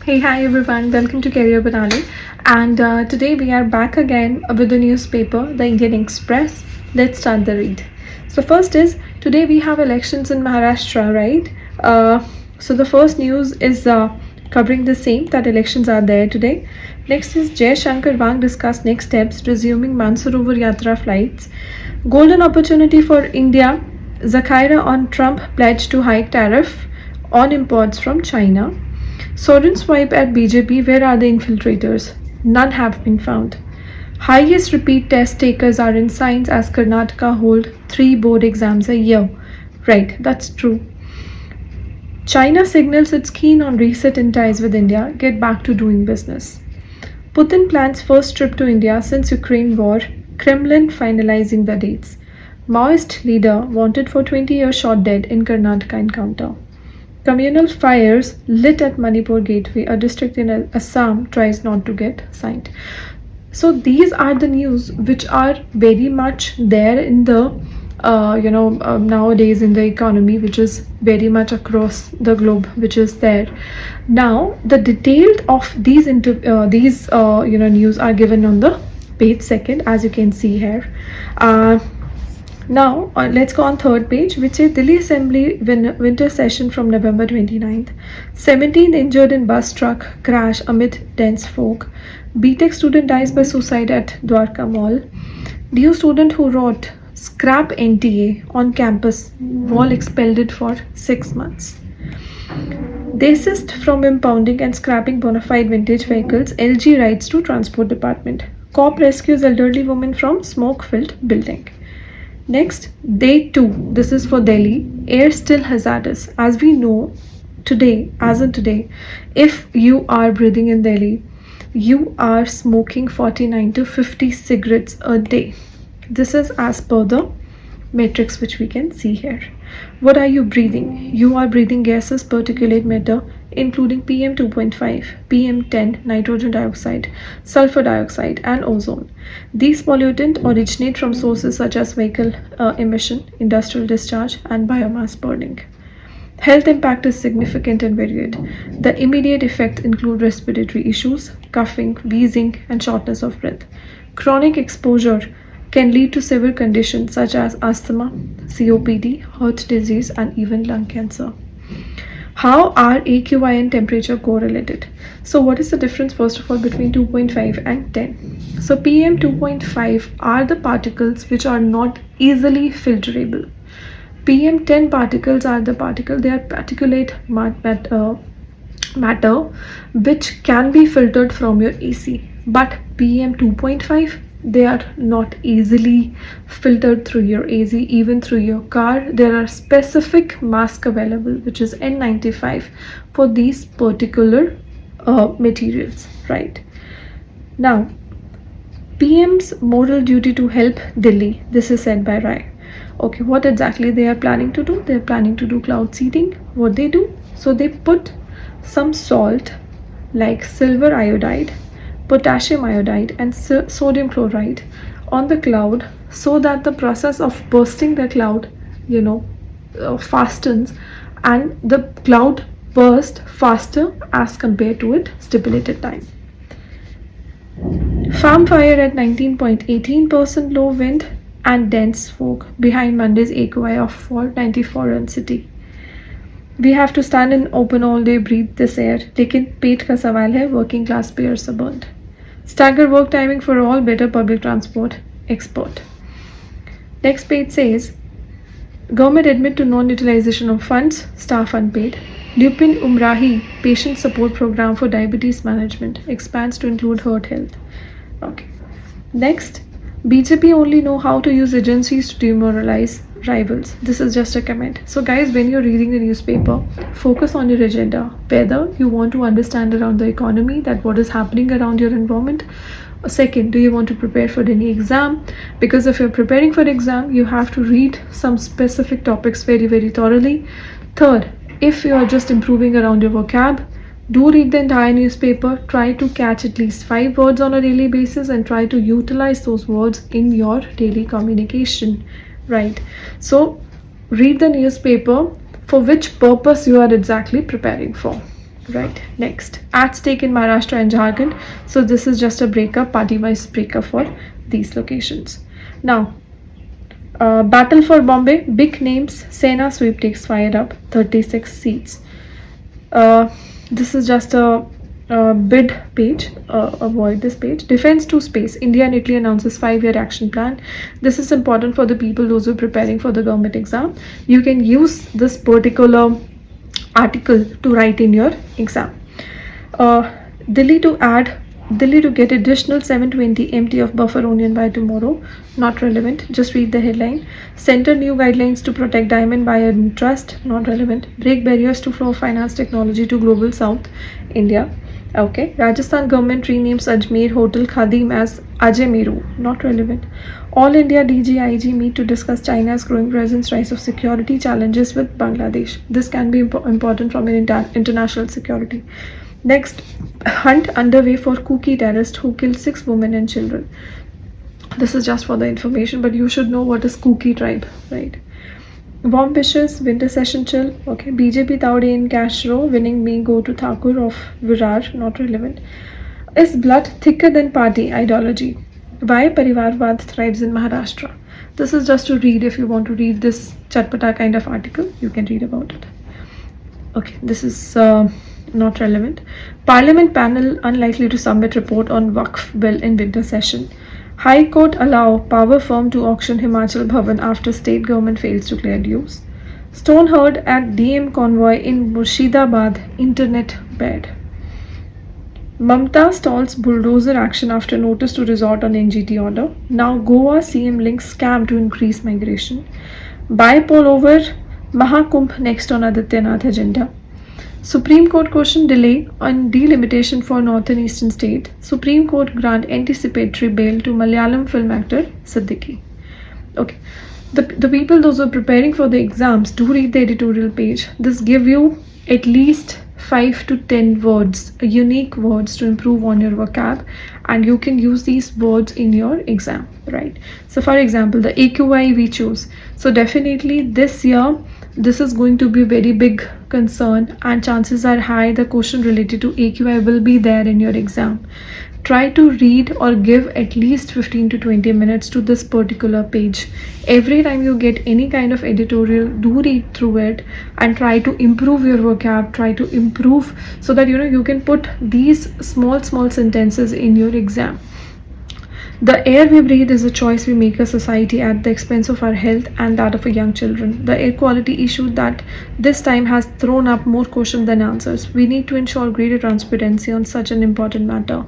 Hey, hi everyone, welcome to Career Banali. And today we are back again with the newspaper, the Indian Express. Let's start the read. So, first is today we have elections in Maharashtra, right? So, the first news is covering the same that elections are there today. Next is Jay Shankar Wang discuss next steps, resuming Mansarovar Yatra flights. Golden opportunity for India. Zakhaira on Trump pledge to hike tariff on imports from China. Soren swipe at BJP, where are the infiltrators? None have been found. Highest repeat test takers are in science as Karnataka hold 3 board exams a year. Right, that's true. China signals it's keen on reset in ties with India, get back to doing business. Putin plans first trip to India since Ukraine war, Kremlin finalizing the dates. Maoist leader wanted for 20 years shot dead in Karnataka encounter. Communal fires lit at Manipur Gateway, a district in Assam tries not to get signed. So these are the news which are very much there in the nowadays in the economy, which is very much across the globe, which is there. Now the detailed of these news are given on the page second, as you can see here. Now, let's go on third page, which is Delhi Assembly winter session from November 29th. 17 injured in bus truck crash amid dense fog. BTech student dies by suicide at Dwarka Mall. DU student who wrote scrap NTA on campus wall expelled for 6 months. Desist from impounding and scrapping bona fide vintage vehicles. LG writes to Transport Department. Cop rescues elderly woman from smoke-filled building. Next, day 2. This is for Delhi. Air still hazardous. As we know today, as in today, if you are breathing in Delhi, you are smoking 49 to 50 cigarettes a day. This is as per the matrix which we can see here. What are you breathing? You are breathing gases, particulate matter, including PM 2.5, PM 10, nitrogen dioxide, sulfur dioxide, and ozone. These pollutants originate from sources such as vehicle emission, industrial discharge, and biomass burning. Health impact is significant and varied. The immediate effects include respiratory issues, coughing, wheezing, and shortness of breath. Chronic exposure can lead to severe conditions such as asthma, COPD, heart disease, and even lung cancer. How are AQI and temperature correlated? So, what is the difference, first of all, between 2.5 and 10? So, PM 2.5 are the particles which are not easily filterable. PM 10 particles are the they are particulate matter which can be filtered from your AC. But PM 2.5, they are not easily filtered through your AC, even through your car. There are specific mask available, which is N95 for these particular materials, right? Now, PM's moral duty to help Delhi. This is said by Rai. Okay, what exactly they are planning to do? They are planning to do cloud seeding. What they do? So they put some salt like silver iodide, potassium iodide, and sodium chloride on the cloud so that the process of bursting the cloud, fastens, and the cloud burst faster as compared to its stipulated time. Farm fire at 19.18% low wind and dense fog behind Monday's AQI of 494 in city. We have to stand in open all day, breathe this air. लेकिन पेट का सवाल है, working class payers are burnt. Stagger work timing for all, better public transport, expert. Next page says, government admit to non-utilization of funds, staff unpaid. Lupin Umrahi patient support program for diabetes management expands to include heart health. Okay. Next, BJP only know how to use agencies to demoralize rivals. This is just a comment. So guys, when you're reading the newspaper, focus on your agenda. Whether you want to understand around the economy, that what is happening around your environment. Second, do you want to prepare for any exam? Because if you're preparing for exam, you have to read some specific topics very, very thoroughly. Third, if you are just improving around your vocab, do read the entire newspaper. Try to catch at least 5 words on a daily basis and try to utilize those words in your daily communication. Right? So, read the newspaper for which purpose you are exactly preparing for. Right. Next, at stake in Maharashtra and Jharkhand. So this is just a breakup, party-wise breakup for these locations. Now, Battle for Bombay, big names, Sena sweepstakes fired up, 36 seats. This is just a bid page, avoid this page. Defense to space, India and Italy announces 5-year action plan. This is important for the people, those who are preparing for the government exam. You can use this particular article to write in your exam. Uh, Delhi to add Delhi to get additional 720 MT of buffer onion by tomorrow. Not relevant. Just read the headline. Center new guidelines to protect diamond buyer trust. Not relevant. Break barriers to flow of finance technology to global South India. Okay. Rajasthan government renames Ajmer Hotel Khadim as Ajmeru. Not relevant. All India DGIG meet to discuss China's growing presence, rise of security challenges with Bangladesh. This can be important from an international security. Next, hunt underway for Kuki terrorist who killed 6 women and children. This is just for the information, but you should know what is Kuki tribe, right? Warm wishes, winter session chill. Okay, BJP Taude in cash row, winning may go to Thakur of Virar, not relevant. Is blood thicker than party ideology? Why Parivarvad thrives in Maharashtra? This is just to read. If you want to read this chatpata kind of article, you can read about it. Okay, this is not relevant. Parliament panel unlikely to submit report on Waqf bill in winter session. High Court allow power firm to auction Himachal Bhavan after state government fails to clear dues. Stone heard at DM convoy in Murshidabad, internet bed. Mamta stalls bulldozer action after notice to resort on NGT order. Now Goa CM links scam to increase migration. Bipolar over Mahakumbh next on Adityanath agenda. Supreme Court question delay on delimitation for Northern Eastern state. Supreme Court grant anticipatory bail to Malayalam film actor Siddiqui. Okay. The people, those who are preparing for the exams, do read the editorial page. This give you at least 5 to 10 words, unique words to improve on your vocab, and you can use these words in your exam, right? So for example, the AQI we choose. So definitely this year, this is going to be a very big concern, and chances are high the question related to AQI will be there in your exam. Try to read or give at least 15 to 20 minutes to this particular page. Every time you get any kind of editorial, do read through it and try to improve your vocab, try to improve so that you can put these small sentences in your exam. The air we breathe is a choice we make as society at the expense of our health and that of our young children. The air quality issue that this time has thrown up more questions than answers. We need to ensure greater transparency on such an important matter.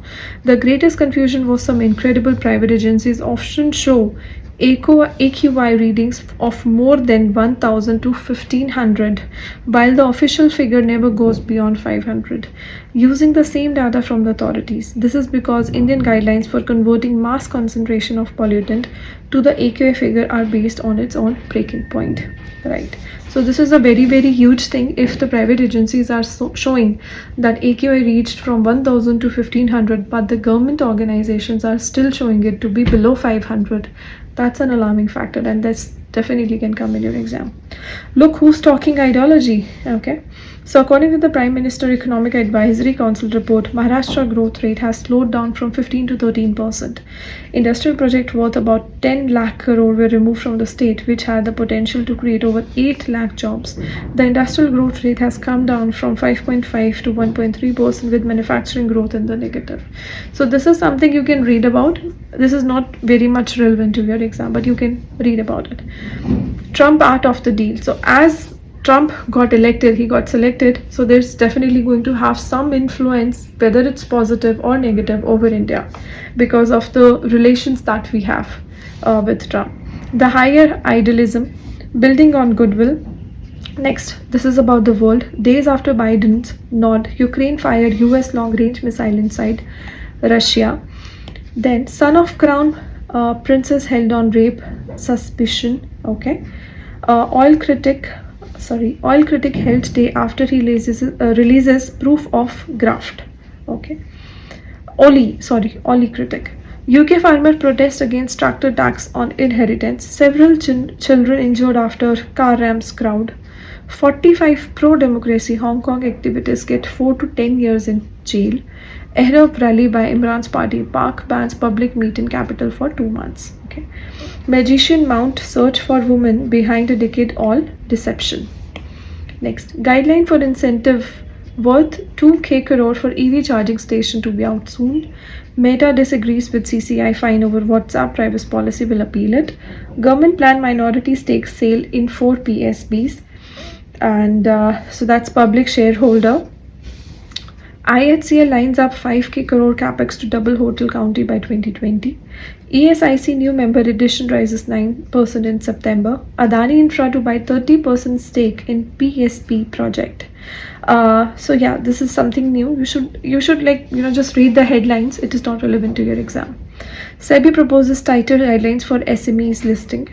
The greatest confusion was some incredible private agencies often show AQI readings of more than 1000 to 1500, while the official figure never goes beyond 500, using the same data from the authorities. This is because Indian guidelines for converting mass concentration of pollutant to the AQI figure are based on its own breaking point, right? So this is a very huge thing. If the private agencies are showing that AQI reached from 1000 to 1500, but the government organizations are still showing it to be below 500, that's an alarming factor, and this definitely can come in your exam. Look who's talking ideology. Okay, so according to the Prime Minister Economic Advisory Council report, Maharashtra growth rate has slowed down from 15 to 13%. Industrial project worth about 10 lakh crore were removed from the state, which had the potential to create over 8 lakh jobs. The industrial growth rate has come down from 5.5 to 1.3%, with manufacturing growth in the negative. So this is something you can read about. This is not very much relevant to your exam, but you can read about it. Trump art of the deal. So as Trump got elected, he got selected, so there's definitely going to have some influence, whether it's positive or negative, over India because of the relations that we have with Trump. The higher idealism, building on goodwill. Next, this is about the world. Days after Biden's nod, Ukraine fired US long-range missile inside Russia. Then, son of crown princess held on rape suspicion. Okay, oil critic held day after he releases proof of graft. Okay, Oli critic. UK farmer protest against tractor tax on inheritance. Several children injured after car rams crowd. 45 pro-democracy Hong Kong activists get 4 to 10 years in jail. Ahead of rally by Imran's party, Park bans public meet in capital for 2 months. Okay. Magician mount search for woman behind a decade all deception. Next, guideline for incentive worth 2k crore for EV charging station to be out soon. Meta disagrees with CCI fine over WhatsApp privacy policy, will appeal it. Government plan minority stake sale in 4 PSBs. And so that's public shareholder. IHCL lines up 5k crore capex to double Hotel County by 2020. ESIC new member addition rises 9% in September. Adani Infra to buy 30% stake in PSP project. So yeah, this is something new. You should just read the headlines. It is not relevant to your exam. SEBI proposes tighter guidelines for SMEs listing.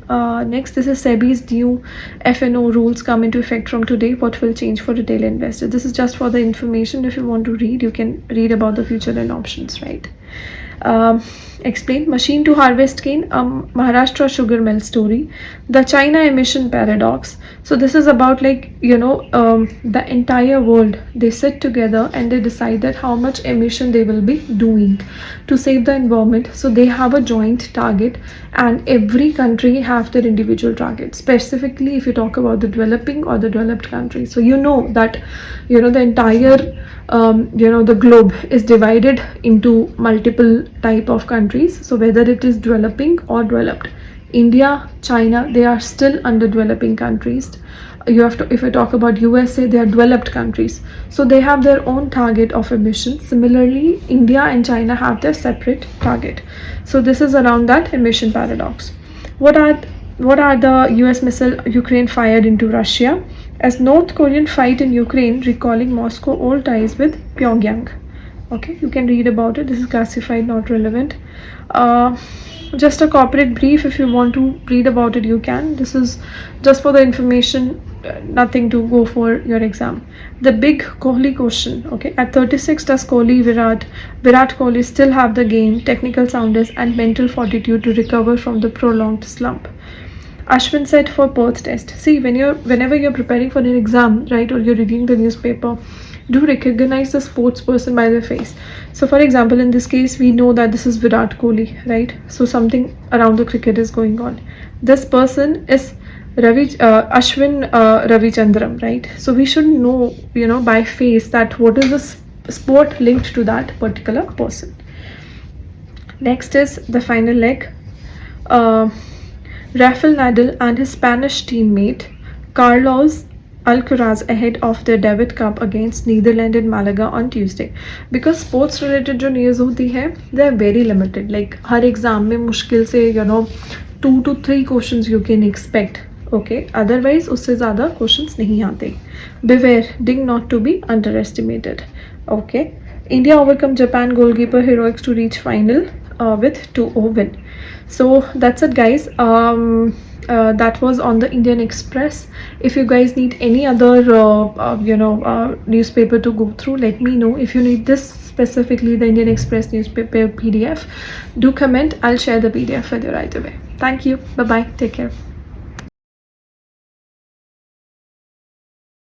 Next, this is SEBI's new FNO rules come into effect from today. What will change for retail investors? This is just for the information. If you want to read, you can read about the future and options, right? Explain machine to harvest cane, Maharashtra sugar mill story, the China emission paradox. So this is about the entire world, they sit together and they decide that how much emission they will be doing to save the environment. So they have a joint target and every country have their individual targets, specifically if you talk about the developing or the developed countries. So that the entire the globe is divided into multiple type of countries. So whether it is developing or developed, India, China, they are still underdeveloping countries. If I talk about USA, they are developed countries. So they have their own target of emission. Similarly, India and China have their separate target. So this is around that emission paradox. What are the US missile Ukraine fired into Russia? As North Korean fight in Ukraine, recalling Moscow old ties with Pyongyang. Okay, you can read about it. This is classified, not relevant. Just a corporate brief. If you want to read about it, you can. This is just for the information, nothing to go for your exam. The big Kohli question. Okay, at 36, does Virat Kohli still have the game, technical soundness, and mental fortitude to recover from the prolonged slump? Ashwin said for Perth test. See, whenever you're preparing for an exam, right, or you're reading the newspaper, do recognize the sports person by their face. So for example, in this case, we know that this is Virat Kohli, right? So something around the cricket is going on. This person is Ashwin Ravichandran, right? So we should know, by face that what is the sport linked to that particular person. Next is the final leg. Rafael Nadal and his Spanish teammate Carlos Alcaraz ahead of their debut cup against Netherlands in Malaga on Tuesday. Because sports related जो news होती है, they are very limited. Like her exam में मुश्किल से 2 to 3 questions you can expect. Okay, otherwise उससे ज़्यादा questions नहीं आते. Beware, ding not to be underestimated. Okay, India overcome Japan goalkeeper heroics to reach final with 2-0 win. So that's it, guys. That was on the Indian Express. If you guys need any other newspaper to go through, let me know. If you need this specifically, the Indian Express newspaper PDF, do comment. I'll share the PDF with you right away. Thank you. Bye bye. Take care.